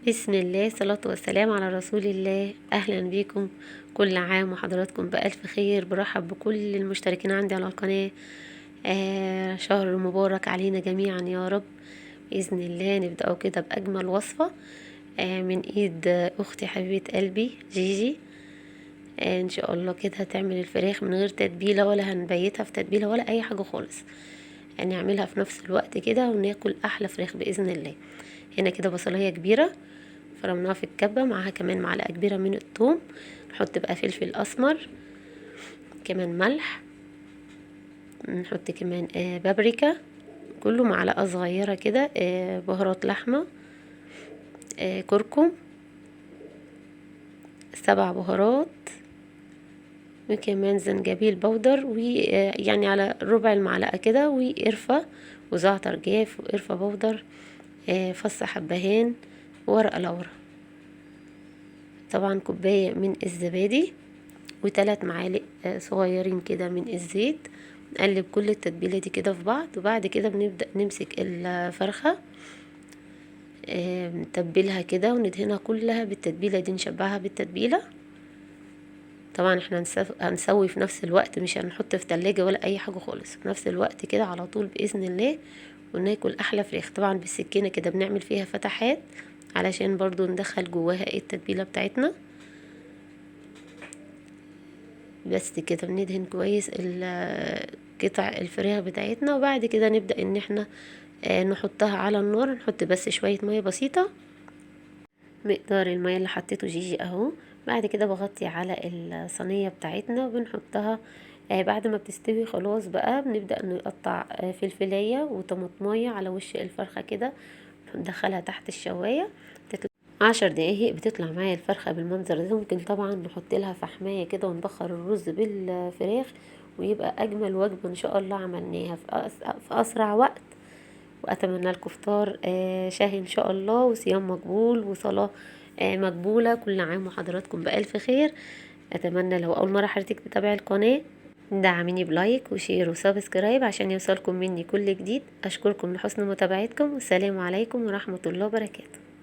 بسم الله، الصلاة والسلام على رسول الله. أهلا بكم، كل عام وحضراتكم بألف خير. برحب بكل المشتركين عندي على القناة. شهر مبارك علينا جميعا يا رب. بإذن الله نبدأ كده بأجمل وصفة من إيد أختي حبيبة قلبي جيجي. إن شاء الله كده هتعمل الفراخ من غير تتبيلة، ولا هنبيتها في تتبيلة ولا أي حاجة خالص. نعملها في نفس الوقت كده وناكل أحلى فراخ بإذن الله. هنا كده بصلاية كبيرة فرمناها في الكبة، معاها كمان معلقة كبيرة من الثوم. نحط بقى فلفل أسمر، كمان ملح، نحط كمان بابريكا، كله معلقة صغيرة كده. بهارات لحمة، كركم، 7 بهارات، وكمان زنجبيل بودر، ويعني على ربع المعلقة كده، وقرفة وزعتر جاف وقرفة بودر، فص حبهان، وورقة لورا. طبعا كوباية من الزبادي، و3 معالق صغيرين كده من الزيت. نقلب كل التتبيله دي كده في بعض، وبعد كده بنبدا نمسك الفرخه نتبلها كده وندهنها كلها بالتتبيله دي، نشبعها بالتتبيله. طبعا احنا هنسوي في نفس الوقت، مش هنحط في تلاجة ولا اي حاجه خالص، في نفس الوقت كده على طول باذن الله، وناكل احلى فراخ. طبعا بالسكينه كده بنعمل فيها فتحات علشان برضو ندخل جواها التتبيله بتاعتنا. بس كده بندهن كويس قطع الفراخ بتاعتنا، وبعد كده نبدأ ان احنا نحطها على النار. نحط بس شوية مية بسيطة، مقدار المية اللي حطيته جيجي اهو. بعد كده بغطي على الصينية بتاعتنا وبنحطها. بعد ما بتستوي خلاص بقى بنبدأ نقطع فلفلاية وطماطماية على وش الفرخة كده، ندخلها تحت الشواية. 10 دقايق بتطلع معايا الفرخة بالمنظر ده. ممكن طبعا نحط لها فحماية كده ونبخر الرز بالفراخ، ويبقى اجمل وجبة ان شاء الله عملناها في اسرع وقت. واتمنى لكم فطار شهي ان شاء الله، وصيام مقبول، وصلاة مقبولة. كل عام وحضراتكم بألف خير. اتمنى لو اول مرة حضرتك تتابعي القناة دعميني بلايك وشير وسبسكرايب عشان يوصلكم مني كل جديد. اشكركم لحسن متابعتكم، والسلام عليكم ورحمة الله وبركاته.